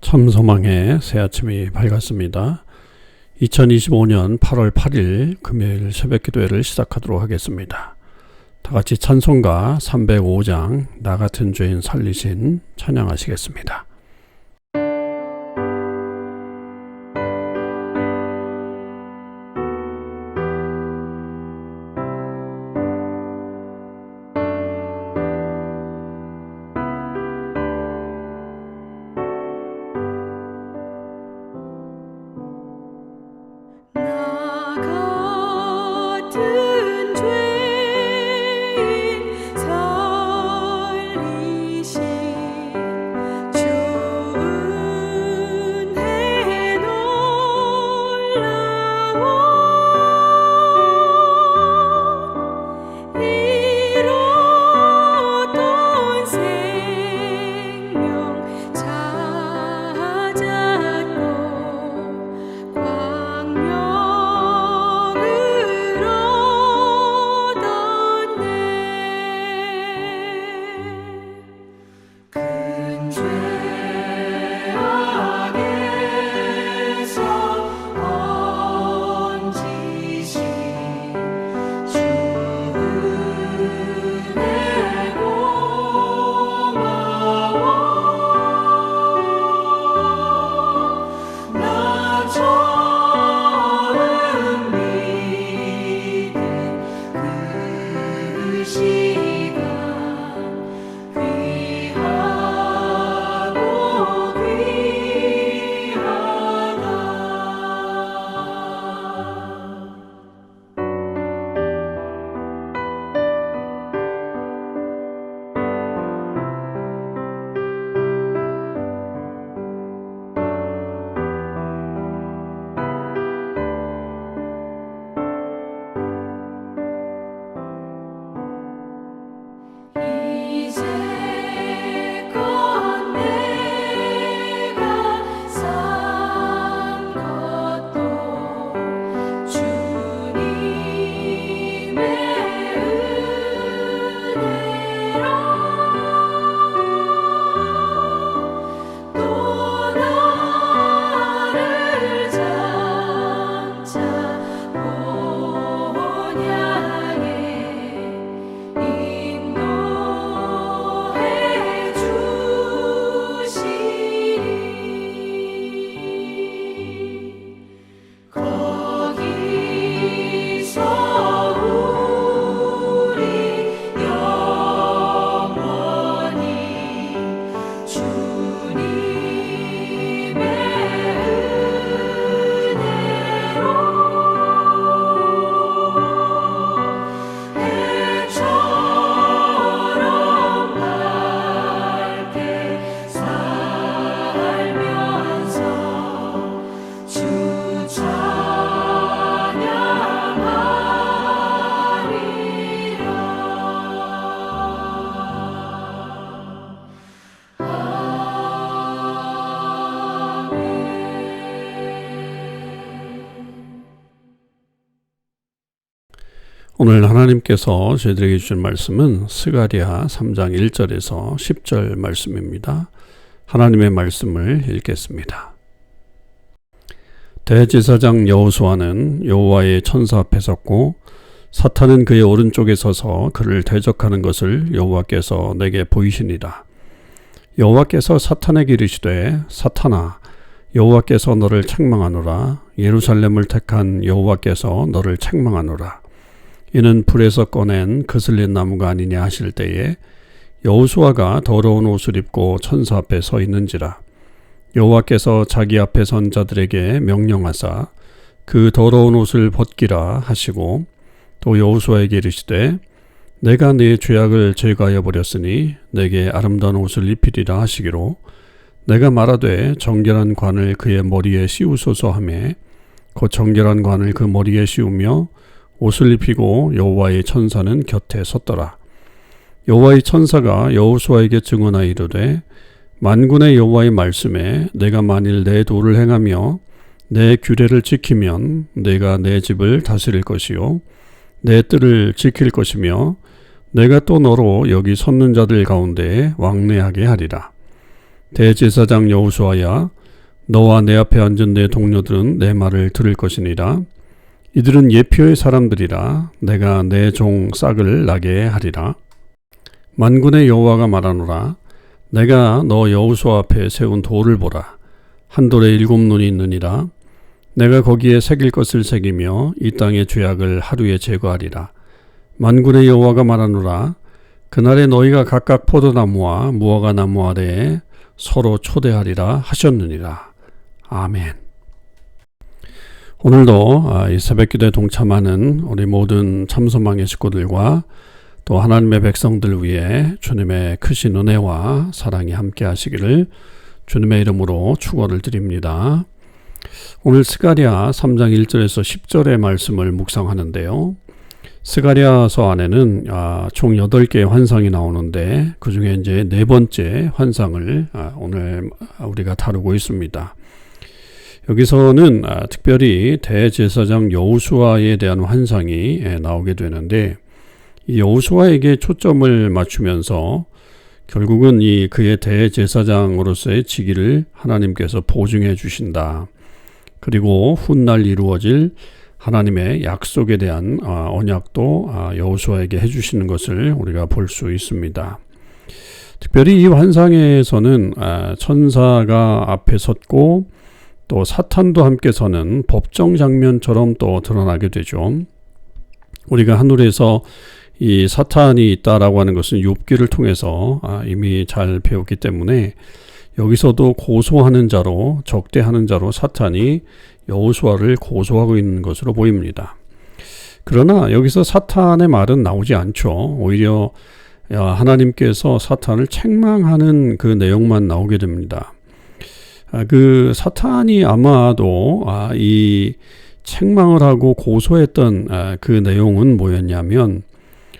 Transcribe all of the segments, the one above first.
참소망의 새 아침이 밝았습니다. 2025년 8월 8일 금요일 새벽기도회를 시작하도록 하겠습니다. 다같이 찬송가 305장 나 같은 죄인 살리신 찬양하시겠습니다. 오늘 하나님께서 저희들에게 주신 말씀은 스가랴 3장 1절에서 10절 말씀입니다. 하나님의 말씀을 읽겠습니다. 대제사장 여호수아는 여호와의 천사 앞에 섰고 사탄은 그의 오른쪽에 서서 그를 대적하는 것을 여호와께서 내게 보이시니라. 여호와께서 사탄에게 이르시되 사탄아 여호와께서 너를 책망하노라. 예루살렘을 택한 여호와께서 너를 책망하노라. 이는 불에서 꺼낸 그슬린 나무가 아니냐 하실 때에 여호수아가 더러운 옷을 입고 천사 앞에 서 있는지라. 여호와께서 자기 앞에 선 자들에게 명령하사 그 더러운 옷을 벗기라 하시고 또 여호수아에게 이르시되 내가 네 죄악을 제거하여 버렸으니 내게 아름다운 옷을 입히리라 하시기로 내가 말하되 정결한 관을 그의 머리에 씌우소서 하매 곧 정결한 관을 그 머리에 씌우며 옷을 입히고 여호와의 천사는 곁에 섰더라. 여호와의 천사가 여호수아에게 증언하여 이르되 만군의 여호와의 말씀에 내가 만일 내 도를 행하며 내 규례를 지키면 내가 내 집을 다스릴 것이요 내 뜰을 지킬 것이며 내가 또 너로 여기 섰는 자들 가운데 왕래하게 하리라. 대제사장 여호수아야, 너와 내 앞에 앉은 내 동료들은 내 말을 들을 것이니라. 이들은 예표의 사람들이라. 내가 내 종 싹을 나게 하리라. 만군의 여호와가 말하노라. 내가 너 여호수아 앞에 세운 돌을 보라. 한 돌에 7눈이 있느니라. 내가 거기에 새길 것을 새기며 이 땅의 죄악을 하루에 제거하리라. 만군의 여호와가 말하노라. 그날에 너희가 각각 포도나무와 무화과 나무 아래에 서로 초대하리라 하셨느니라. 아멘. 오늘도 이 새벽기도에 동참하는 우리 모든 참소망의 식구들과 또 하나님의 백성들 위해 주님의 크신 은혜와 사랑이 함께 하시기를 주님의 이름으로 축원을 드립니다. 오늘 스가랴 3장 1절에서 10절의 말씀을 묵상하는데요. 스가랴서 안에는 총 8개의 환상이 나오는데 그 중에 이제 4번째 환상을 오늘 우리가 다루고 있습니다. 여기서는 특별히 대제사장 여호수아에 대한 환상이 나오게 되는데 이 여호수아에게 초점을 맞추면서 결국은 그의 대제사장으로서의 직위를 하나님께서 보증해 주신다. 그리고 훗날 이루어질 하나님의 약속에 대한 언약도 여호수아에게 해주시는 것을 우리가 볼 수 있습니다. 특별히 이 환상에서는 천사가 앞에 섰고 또 사탄도 함께 서는 법정 장면처럼 또 드러나게 되죠. 우리가 하늘에서 이 사탄이 있다라고 하는 것은 욥기를 통해서 이미 잘 배웠기 때문에 여기서도 고소하는 자로, 적대하는 자로 사탄이 여호수아를 고소하고 있는 것으로 보입니다. 그러나 여기서 사탄의 말은 나오지 않죠. 오히려 하나님께서 사탄을 책망하는 그 내용만 나오게 됩니다. 그 사탄이 아마도 이 책망을 하고 고소했던 그 내용은 뭐였냐면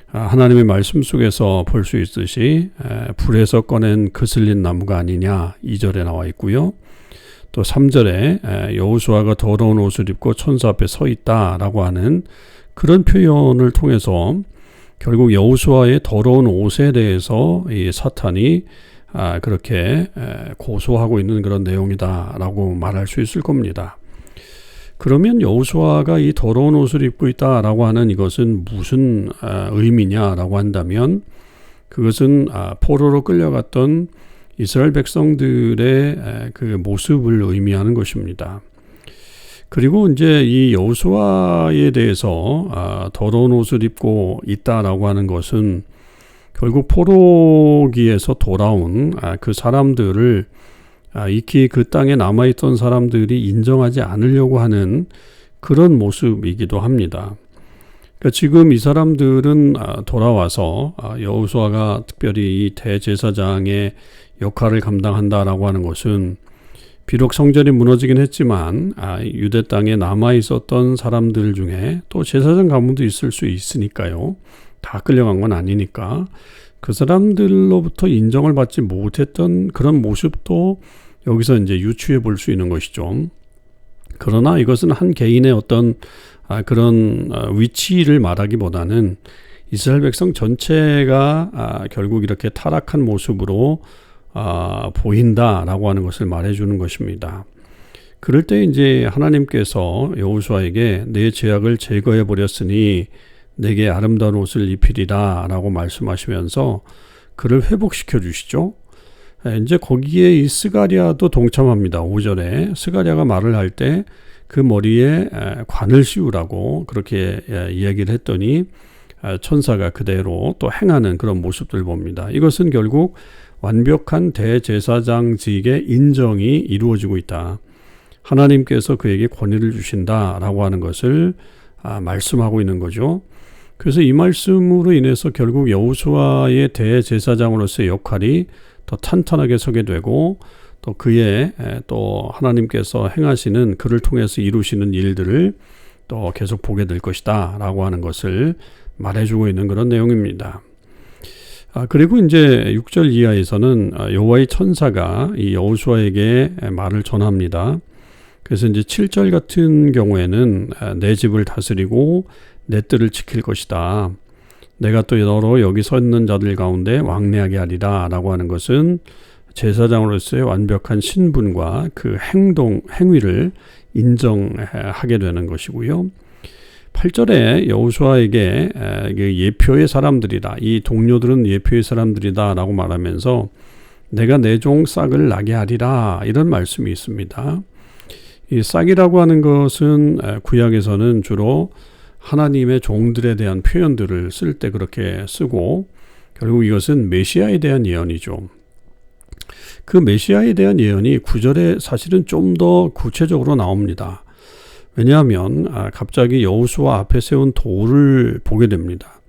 하나님의 말씀 속에서 볼 수 있듯이 불에서 꺼낸 그슬린 나무가 아니냐 2절에 나와 있고요. 또 3절에 여호수아가 더러운 옷을 입고 천사 앞에 서 있다라고 하는 그런 표현을 통해서 결국 여호수아의 더러운 옷에 대해서 이 사탄이 그렇게 고소하고 있는 그런 내용이다라고 말할 수 있을 겁니다. 그러면 여호수아가 이 더러운 옷을 입고 있다라고 하는 이것은 무슨 의미냐라고 한다면 그것은 포로로 끌려갔던 이스라엘 백성들의 그 모습을 의미하는 것입니다. 그리고 이제 이 여호수아에 대해서 더러운 옷을 입고 있다라고 하는 것은 결국 포로기에서 돌아온 그 사람들을 익히 그 땅에 남아있던 사람들이 인정하지 않으려고 하는 그런 모습이기도 합니다. 그러니까 지금 이 사람들은 돌아와서 여호수아가 특별히 이 대제사장의 역할을 감당한다라고 하는 것은 비록 성전이 무너지긴 했지만 유대 땅에 남아있었던 사람들 중에 또 제사장 가문도 있을 수 있으니까요. 다 끌려간 건 아니니까 그 사람들로부터 인정을 받지 못했던 그런 모습도 여기서 이제 유추해 볼 수 있는 것이죠. 그러나 이것은 한 개인의 어떤 그런 위치를 말하기보다는 이스라엘 백성 전체가 결국 이렇게 타락한 모습으로 보인다라고 하는 것을 말해주는 것입니다. 그럴 때 이제 하나님께서 여호수아에게 내 죄악을 제거해 버렸으니 내게 아름다운 옷을 입히리라 라고 말씀하시면서 그를 회복시켜 주시죠. 이제 거기에 이 스가랴도 동참합니다. 5절에 스가랴가 말을 할 때 그 머리에 관을 씌우라고 그렇게 이야기를 했더니 천사가 그대로 또 행하는 그런 모습들 봅니다. 이것은 결국 완벽한 대제사장직의 인정이 이루어지고 있다. 하나님께서 그에게 권위를 주신다라고 하는 것을 말씀하고 있는 거죠. 그래서 이 말씀으로 인해서 결국 여호수아의 대제사장으로서의 역할이 더 탄탄하게 서게 되고 또 그의 또 하나님께서 행하시는 그를 통해서 이루시는 일들을 또 계속 보게 될 것이다 라고 하는 것을 말해주고 있는 그런 내용입니다. 그리고 이제 6절 이하에서는 여호와의 천사가 이 여호수아에게 말을 전합니다. 그래서 이제 7절 같은 경우에는 내 집을 다스리고 내 뜰을 지킬 것이다. 내가 또 너로 여기 서 있는 자들 가운데 왕래하게 하리라 라고 하는 것은 제사장으로서의 완벽한 신분과 그 행위를 인정하게 되는 것이고요. 8절에 여호수아에게 예표의 사람들이다. 이 동료들은 예표의 사람들이다 라고 말하면서 내가 내 종 싹을 나게 하리라 이런 말씀이 있습니다. 이 싹이라고 하는 것은 구약에서는 주로 하나님의 종들에 대한 표현들을 쓸 때 그렇게 쓰고 결국 이것은 메시아에 대한 예언이죠. 그 메시아에 대한 예언이 9절에 사실은 좀 더 구체적으로 나옵니다. 왜냐하면 갑자기 여호수아 앞에 세운 돌을 보게 됩니다.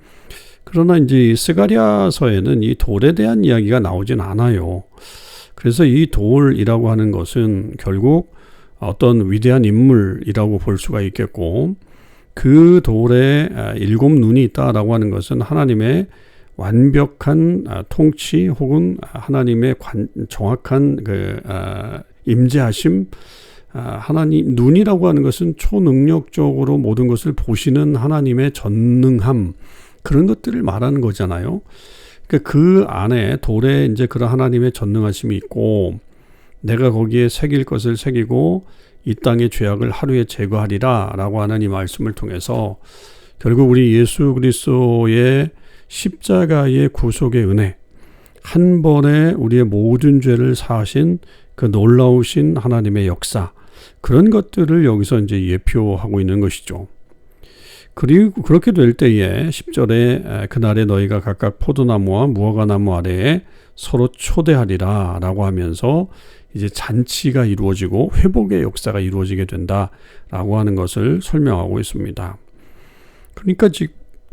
그러나 이제 스가랴서에는 이 돌에 대한 이야기가 나오진 않아요. 그래서 이 돌이라고 하는 것은 결국 어떤 위대한 인물이라고 볼 수가 있겠고 그 돌에 7 눈이 있다라고 하는 것은 하나님의 완벽한 통치 혹은 하나님의 정확한 임재하심, 하나님 눈이라고 하는 것은 초능력적으로 모든 것을 보시는 하나님의 전능함 그런 것들을 말하는 거잖아요. 그러니까 그 안에 돌에 이제 그런 하나님의 전능하심이 있고 내가 거기에 새길 것을 새기고 이 땅의 죄악을 하루에 제거하리라 라고 하는 이 말씀을 통해서 결국 우리 예수 그리스도의 십자가의 구속의 은혜, 한 번에 우리의 모든 죄를 사하신 그 놀라우신 하나님의 역사, 그런 것들을 여기서 이제 예표하고 있는 것이죠. 그리고 그렇게 될 때에 10절에 그날에 너희가 각각 포도나무와 무화과나무 아래에 서로 초대하리라 라고 하면서 이제 잔치가 이루어지고 회복의 역사가 이루어지게 된다라고 하는 것을 설명하고 있습니다. 그러니까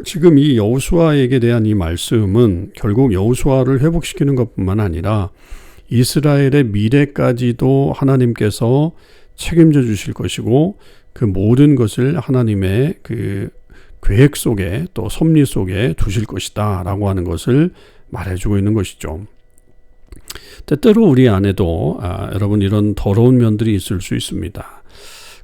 지금 이 여호수아에게 대한 이 말씀은 결국 여호수아를 회복시키는 것뿐만 아니라 이스라엘의 미래까지도 하나님께서 책임져 주실 것이고 그 모든 것을 하나님의 그 계획 속에 또 섭리 속에 두실 것이다 라고 하는 것을 말해주고 있는 것이죠. 때때로 우리 안에도 여러분 이런 더러운 면들이 있을 수 있습니다.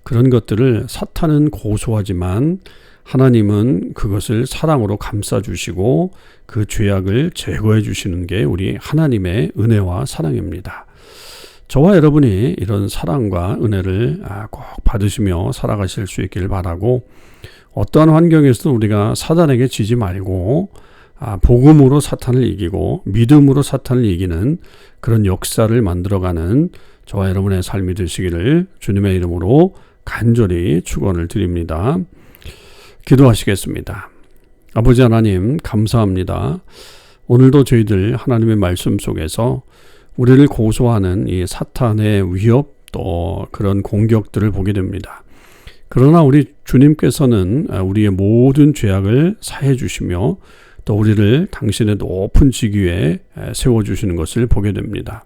그런 것들을 사탄은 고소하지만 하나님은 그것을 사랑으로 감싸주시고 그 죄악을 제거해 주시는 게 우리 하나님의 은혜와 사랑입니다. 저와 여러분이 이런 사랑과 은혜를 꼭 받으시며 살아가실 수 있기를 바라고 어떠한 환경에서도 우리가 사단에게 지지 말고 복음으로 사탄을 이기고 믿음으로 사탄을 이기는 그런 역사를 만들어가는 저와 여러분의 삶이 되시기를 주님의 이름으로 간절히 축원을 드립니다. 기도하시겠습니다. 아버지 하나님 감사합니다. 오늘도 저희들 하나님의 말씀 속에서 우리를 고소하는 이 사탄의 위협 또 그런 공격들을 보게 됩니다. 그러나 우리 주님께서는 우리의 모든 죄악을 사해 주시며 또 우리를 당신의 높은 직위에 세워주시는 것을 보게 됩니다.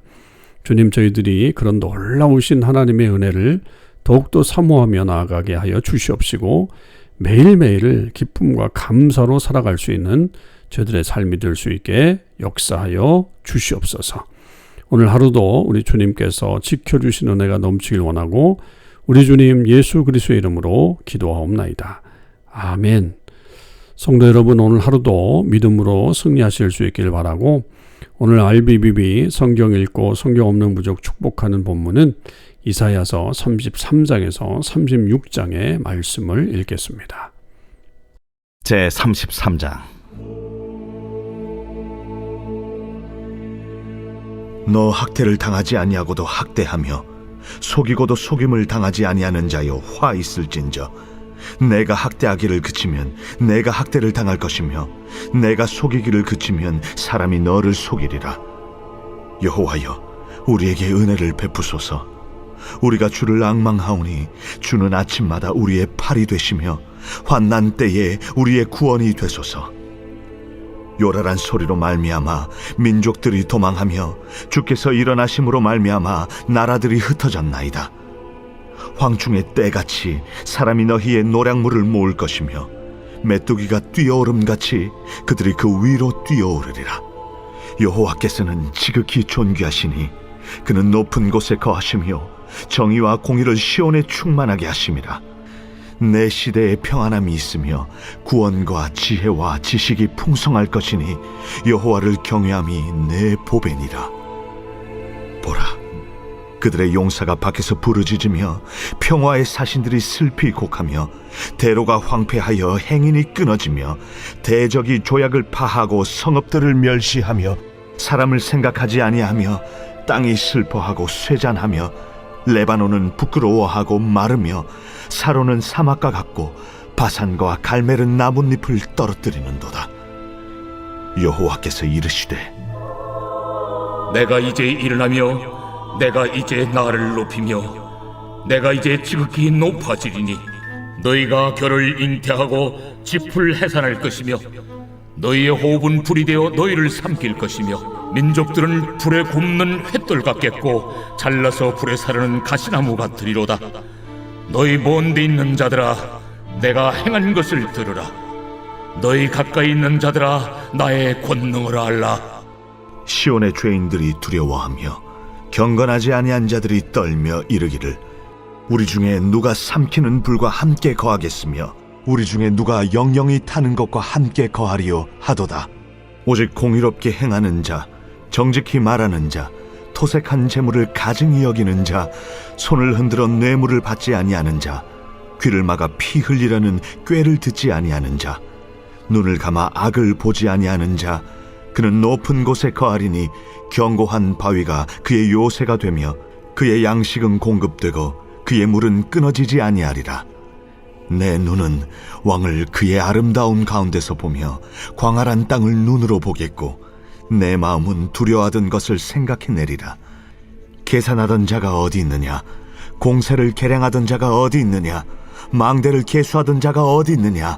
주님 저희들이 그런 놀라우신 하나님의 은혜를 더욱더 사모하며 나아가게 하여 주시옵시고 매일매일을 기쁨과 감사로 살아갈 수 있는 저희들의 삶이 될 수 있게 역사하여 주시옵소서. 오늘 하루도 우리 주님께서 지켜주신 은혜가 넘치길 원하고 우리 주님 예수 그리스도의 이름으로 기도하옵나이다. 아멘. 성도 여러분 오늘 하루도 믿음으로 승리하실 수 있길 바라고 오늘 RBBB 성경 읽고 성경 없는 부족 축복하는 본문은 이사야서 33장에서 36장의 말씀을 읽겠습니다. 제33장 너 학대를 당하지 아니하고도 학대하며 속이고도 속임을 당하지 아니하는 자여 화 있을진저 내가 학대하기를 그치면 내가 학대를 당할 것이며 내가 속이기를 그치면 사람이 너를 속이리라. 여호와여 우리에게 은혜를 베푸소서. 우리가 주를 앙망하오니 주는 아침마다 우리의 팔이 되시며 환난 때에 우리의 구원이 되소서. 요란한 소리로 말미암아 민족들이 도망하며 주께서 일어나심으로 말미암아 나라들이 흩어졌나이다. 황충의 때같이 사람이 너희의 노량물을 모을 것이며 메뚜기가 뛰어오름같이 그들이 그 위로 뛰어오르리라. 여호와께서는 지극히 존귀하시니 그는 높은 곳에 거하시며 정의와 공의를 시온에 충만하게 하심이라. 내 시대에 평안함이 있으며 구원과 지혜와 지식이 풍성할 것이니 여호와를 경외함이 내 보배니라. 그들의 용사가 밖에서 부르짖으며 평화의 사신들이 슬피 곡하며 대로가 황폐하여 행인이 끊어지며 대적이 조약을 파하고 성읍들을 멸시하며 사람을 생각하지 아니하며 땅이 슬퍼하고 쇠잔하며 레바논은 부끄러워하고 마르며 사로는 사막과 같고 바산과 갈멜은 나뭇잎을 떨어뜨리는도다. 여호와께서 이르시되 내가 이제 일어나며 내가 이제 나를 높이며 내가 이제 지극히 높아지리니 너희가 결을 잉태하고 짚을 해산할 것이며 너희의 호흡은 불이 되어 너희를 삼킬 것이며 민족들은 불에 굽는 횃돌 같겠고 잘라서 불에 사르는 가시나무 같으리로다. 너희 먼 데 있는 자들아 내가 행한 것을 들으라. 너희 가까이 있는 자들아 나의 권능을 알라. 시온의 죄인들이 두려워하며 경건하지 아니한 자들이 떨며 이르기를 우리 중에 누가 삼키는 불과 함께 거하겠으며 우리 중에 누가 영영이 타는 것과 함께 거하리요 하도다. 오직 공의롭게 행하는 자, 정직히 말하는 자, 토색한 재물을 가증히 여기는 자, 손을 흔들어 뇌물을 받지 아니하는 자, 귀를 막아 피 흘리려는 꾀를 듣지 아니하는 자, 눈을 감아 악을 보지 아니하는 자, 그는 높은 곳에 거하리니 견고한 바위가 그의 요새가 되며 그의 양식은 공급되고 그의 물은 끊어지지 아니하리라. 내 눈은 왕을 그의 아름다운 가운데서 보며 광활한 땅을 눈으로 보겠고 내 마음은 두려워하던 것을 생각해내리라. 계산하던 자가 어디 있느냐? 공세를 계량하던 자가 어디 있느냐? 망대를 계수하던 자가 어디 있느냐?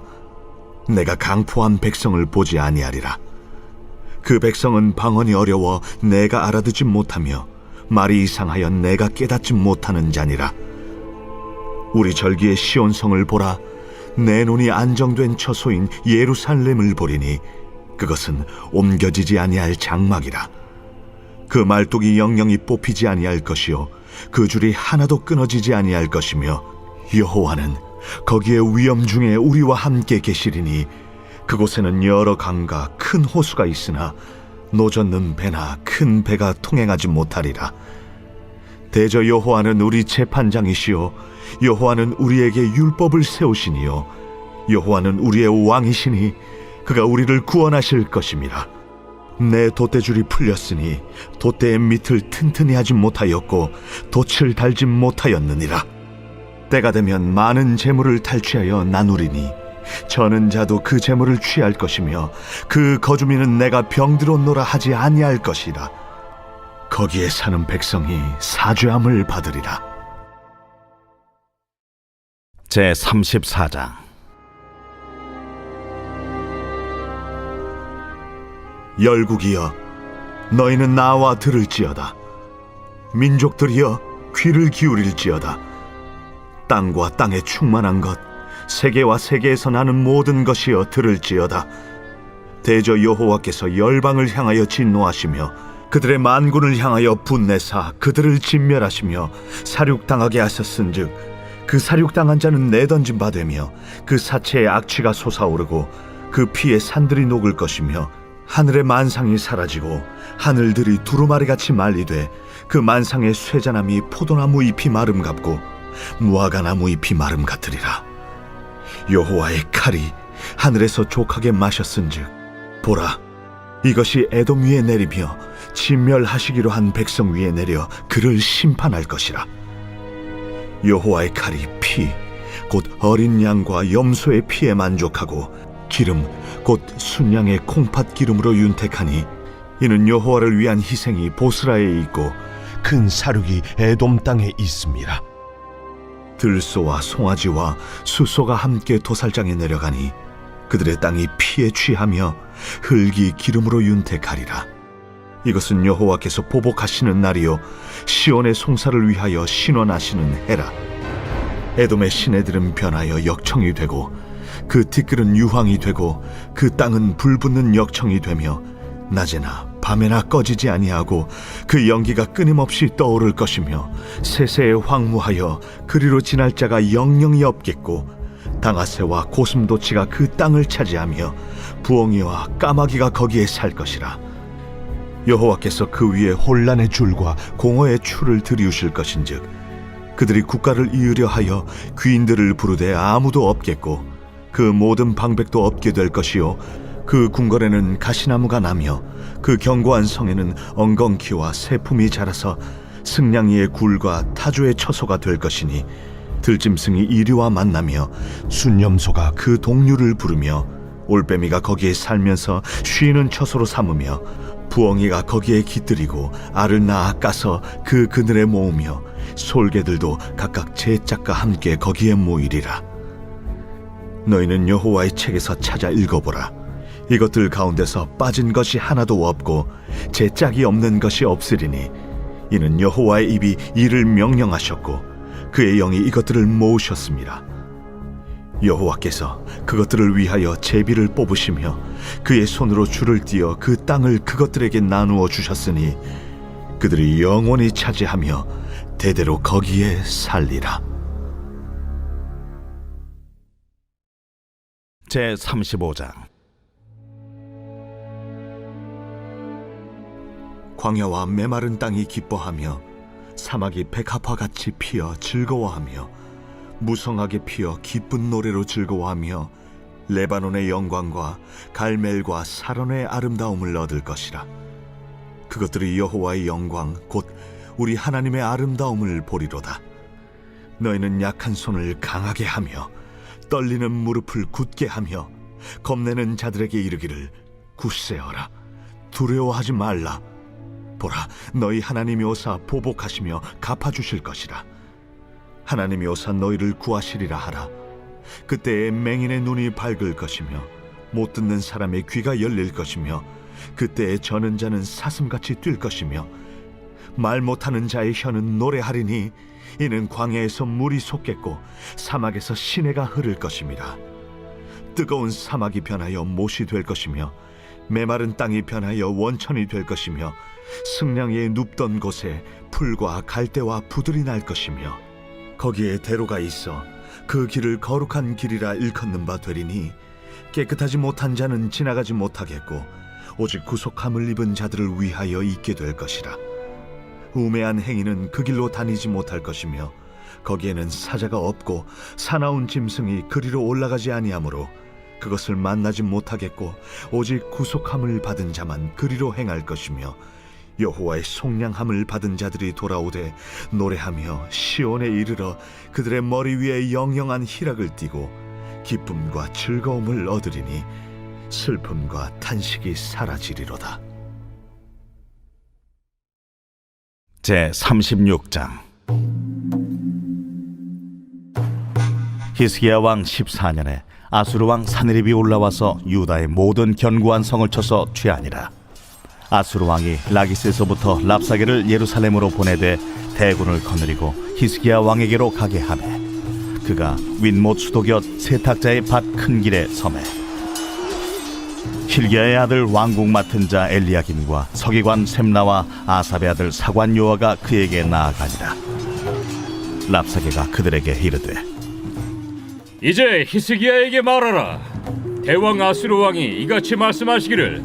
내가 강포한 백성을 보지 아니하리라. 그 백성은 방언이 어려워 내가 알아듣지 못하며 말이 이상하여 내가 깨닫지 못하는 자니라. 우리 절기의 시온성을 보라. 내 눈이 안정된 처소인 예루살렘을 보리니 그것은 옮겨지지 아니할 장막이라. 그 말뚝이 영영이 뽑히지 아니할 것이요 그 줄이 하나도 끊어지지 아니할 것이며 여호와는 거기에 위엄 중에 우리와 함께 계시리니 그곳에는 여러 강과 큰 호수가 있으나 노젓는 배나 큰 배가 통행하지 못하리라. 대저 여호와는 우리 재판장이시요 여호와는 우리에게 율법을 세우시니요 여호와는 우리의 왕이시니 그가 우리를 구원하실 것임이라. 내 돛대줄이 풀렸으니 돛대의 밑을 튼튼히 하지 못하였고 돛을 달지 못하였느니라. 때가 되면 많은 재물을 탈취하여 나누리니 저는 자도 그 재물을 취할 것이며 그 거주민은 내가 병들었노라 하지 아니할 것이라. 거기에 사는 백성이 사죄함을 받으리라. 제34장. 열국이여 너희는 나와 들을지어다. 민족들이여 귀를 기울일지어다. 땅과 땅에 충만한 것 세계와 세계에서 나는 모든 것이여 들을지어다. 대저 여호와께서 열방을 향하여 진노하시며 그들의 만군을 향하여 분내사 그들을 진멸하시며 사륙당하게 하셨은즉 그 사륙당한 자는 내던진 바 되며 그 사체의 악취가 솟아오르고 그 피에 산들이 녹을 것이며 하늘의 만상이 사라지고 하늘들이 두루마리같이 말리되 그 만상의 쇠자나무 포도나무 잎이 마름 같고 무화과나무 잎이 마름 같으리라. 여호와의 칼이 하늘에서 족하게 마셨은즉 보라 이것이 에돔 위에 내리며 진멸하시기로 한 백성 위에 내려 그를 심판할 것이라. 여호와의 칼이 피 곧 어린 양과 염소의 피에 만족하고 기름 곧 순양의 콩팥 기름으로 윤택하니 이는 여호와를 위한 희생이 보스라에 있고 큰 사륙이 에돔 땅에 있음이라. 들소와 송아지와 숫소가 함께 도살장에 내려가니 그들의 땅이 피에 취하며 흙이 기름으로 윤택하리라. 이것은 여호와께서 보복하시는 날이요 시온의 송사를 위하여 신원하시는 해라. 에돔의 시내들은 변하여 역청이 되고 그 티끌은 유황이 되고 그 땅은 불붙는 역청이 되며 낮에나 밤에나 꺼지지 아니하고 그 연기가 끊임없이 떠오를 것이며 세세에 황무하여 그리로 지날 자가 영영이 없겠고 당아새와 고슴도치가 그 땅을 차지하며 부엉이와 까마귀가 거기에 살 것이라. 여호와께서 그 위에 혼란의 줄과 공허의 추를 들이우실 것인즉 그들이 국가를 이으려 하여 귀인들을 부르되 아무도 없겠고 그 모든 방백도 없게 될 것이요 그 궁궐에는 가시나무가 나며 그 견고한 성에는 엉겅퀴와 새품이 자라서 승냥이의 굴과 타조의 처소가 될 것이니 들짐승이 이리와 만나며 순념소가 그 동류를 부르며 올빼미가 거기에 살면서 쉬는 처소로 삼으며 부엉이가 거기에 깃들이고 알을 낳아 까서 그 그늘에 모으며 솔개들도 각각 제 짝과 함께 거기에 모이리라. 너희는 여호와의 책에서 찾아 읽어보라. 이것들 가운데서 빠진 것이 하나도 없고 제 짝이 없는 것이 없으리니 이는 여호와의 입이 이를 명령하셨고 그의 영이 이것들을 모으셨습니다. 여호와께서 그것들을 위하여 제비를 뽑으시며 그의 손으로 줄을 띄어 그 땅을 그것들에게 나누어 주셨으니 그들이 영원히 차지하며 대대로 거기에 살리라. 제35장. 광야와 메마른 땅이 기뻐하며 사막이 백합화같이 피어 즐거워하며 무성하게 피어 기쁜 노래로 즐거워하며 레바논의 영광과 갈멜과 사론의 아름다움을 얻을 것이라. 그것들이 여호와의 영광 곧 우리 하나님의 아름다움을 보리로다. 너희는 약한 손을 강하게 하며 떨리는 무릎을 굳게 하며 겁내는 자들에게 이르기를 굳세어라, 두려워하지 말라. 보라, 너희 하나님이 오사 보복하시며 갚아주실 것이라. 하나님이 오사 너희를 구하시리라 하라. 그때에 맹인의 눈이 밝을 것이며 못 듣는 사람의 귀가 열릴 것이며 그때에 저는 자는 사슴같이 뛸 것이며 말 못하는 자의 혀는 노래하리니 이는 광야에서 물이 솟겠고 사막에서 시내가 흐를 것임이라. 뜨거운 사막이 변하여 못이 될 것이며 메마른 땅이 변하여 원천이 될 것이며 승냥이의 눕던 곳에 풀과 갈대와 부들이 날 것이며 거기에 대로가 있어 그 길을 거룩한 길이라 일컫는 바 되리니 깨끗하지 못한 자는 지나가지 못하겠고 오직 구속함을 입은 자들을 위하여 있게 될 것이라. 우매한 행위는 그 길로 다니지 못할 것이며 거기에는 사자가 없고 사나운 짐승이 그리로 올라가지 아니하므로 그것을 만나지 못하겠고 오직 구속함을 받은 자만 그리로 행할 것이며 여호와의 속량함을 받은 자들이 돌아오되 노래하며 시온에 이르러 그들의 머리 위에 영영한 희락을 띠고 기쁨과 즐거움을 얻으리니 슬픔과 탄식이 사라지리로다. 제36장. 히스기야 왕 14년에 아수르 왕 사느립이 올라와서 유다의 모든 견고한 성을 쳐서 취하니라. 아수르 왕이 라기스에서부터 랍사게를 예루살렘으로 보내되 대군을 거느리고 히스기야 왕에게로 가게 하매 그가 윗못 수도 곁 세탁자의 밭 큰 길에 서매 힐기야의 아들 왕국 맡은 자 엘리야김과 서기관 셈나와 아삽의 아들 사관 요아가 그에게 나아가니라. 랍사게가 그들에게 이르되 이제 히스기야에게 말하라. 대왕 아수르 왕이 이같이 말씀하시기를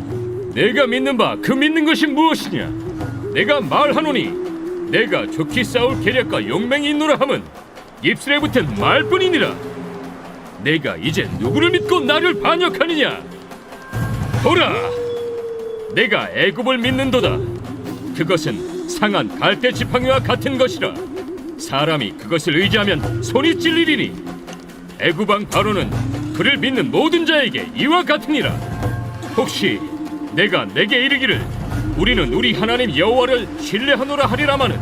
내가 믿는 바 그 믿는 것이 무엇이냐. 내가 말하노니 내가 좋게 싸울 계략과 용맹이 있노라 함은 입술에 붙은 말뿐이니라. 내가 이제 누구를 믿고 나를 반역하느냐. 보라, 내가 애굽을 믿는도다. 그것은 상한 갈대 지팡이와 같은 것이라. 사람이 그것을 의지하면 손이 찔리리니 애굽 왕 바로는 그를 믿는 모든 자에게 이와 같으니라. 혹시 내가 내게 이르기를 우리는 우리 하나님 여호와를 신뢰하노라 하리라마는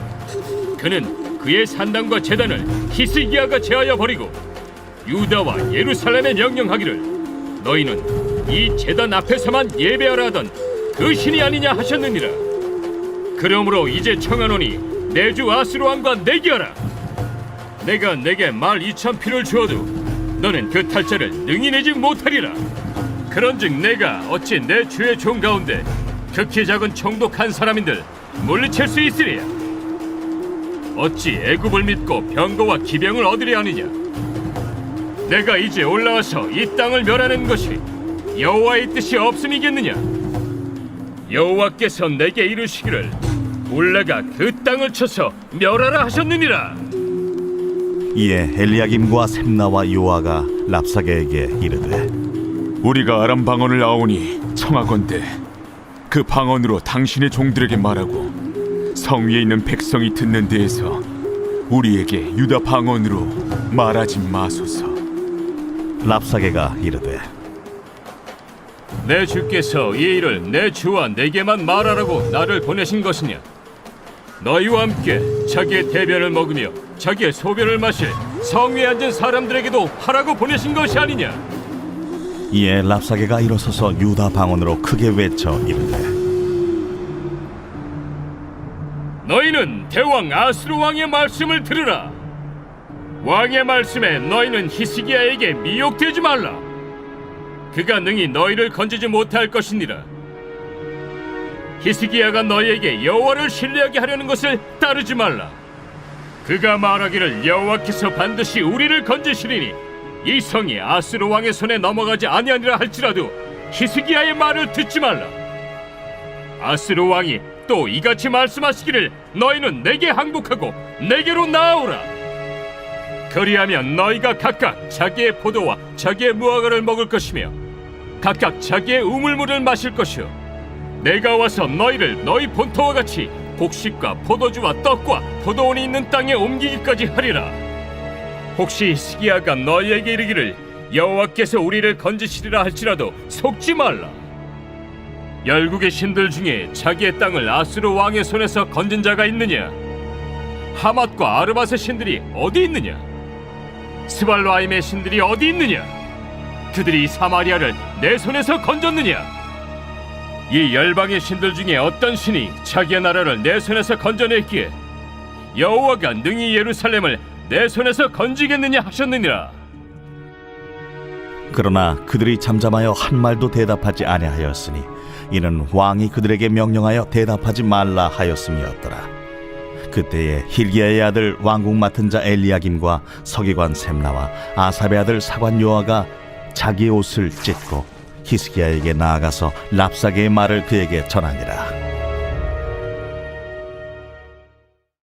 그는 그의 산당과 제단을 히스기야가 제하여 버리고 유다와 예루살렘에 명령하기를 너희는 이 제단 앞에서만 예배하라 하던 그 신이 아니냐 하셨느니라. 그러므로 이제 청하노니 내 주 아수르 왕과 내기하라. 내가 내게 말 2,000필을 주어도 너는 그 탈자를 능히 내지 못하리라. 그런즉 내가 어찌 내 주의 종 가운데 극히 작은 총독한 사람인들 물리칠 수 있으랴. 어찌 애굽을 믿고 병거와 기병을 얻으려 하느냐. 내가 이제 올라와서 이 땅을 멸하는 것이 여호와의 뜻이 없음이겠느냐. 여호와께서 내게 이르시기를 울레가 그 땅을 쳐서 멸하라 하셨느니라. 이에 엘리야김과 셈나와 요아가 랍사게에게 이르되 우리가 아람 방언을 아오니 청하건대 그 방언으로 당신의 종들에게 말하고 성 위에 있는 백성이 듣는 데에서 우리에게 유다 방언으로 말하지 마소서. 랍사게가 이르되 내 주께서 이 일을 내 주와 내게만 말하라고 나를 보내신 것이냐? 너희와 함께 자기의 대변을 먹으며 자기의 소변을 마실 성 위에 앉은 사람들에게도 하라고 보내신 것이 아니냐? 이에 랍사게가 일어서서 유다 방언으로 크게 외쳐 이르되 너희는 대왕 아수르 왕의 말씀을 들으라. 왕의 말씀에 너희는 히스기야에게 미혹되지 말라. 그가 능히 너희를 건지지 못할 것이니라. 히스기야가 너희에게 여호와를 신뢰하게 하려는 것을 따르지 말라. 그가 말하기를 여호와께서 반드시 우리를 건지시리니 이 성이 아수르 왕의 손에 넘어가지 아니하니라 할지라도 히스기야의 말을 듣지 말라. 아수르 왕이 또 이같이 말씀하시기를 너희는 내게 항복하고 내게로 나아오라. 그리하면 너희가 각각 자기의 포도와 자기의 무화과를 먹을 것이며 각각 자기의 우물물을 마실 것이요 내가 와서 너희를 너희 본토와 같이 곡식과 포도주와 떡과 포도원이 있는 땅에 옮기기까지 하리라. 혹시 히스기야가 너희에게 이르기를 여호와께서 우리를 건지시리라 할지라도 속지 말라. 열국의 신들 중에 자기의 땅을 아수르 왕의 손에서 건진 자가 있느냐? 하맛과 아르밧의 신들이 어디 있느냐? 스발로아임의 신들이 어디 있느냐? 그들이 사마리아를 내 손에서 건졌느냐? 이 열방의 신들 중에 어떤 신이 자기의 나라를 내 손에서 건져냈기에 여호와가 능히 예루살렘을 내 손에서 건지겠느냐 하셨느니라. 그러나 그들이 잠잠하여 한 말도 대답하지 아니하였으니 이는 왕이 그들에게 명령하여 대답하지 말라 하였음이었더라. 그때에 힐기야의 아들 왕궁 맡은 자 엘리야김과 서기관 셈나와 아삽의 아들 사관 요아가 자기 옷을 찢고 히스기야에게 나아가서 랍사게의 말을 그에게 전하니라.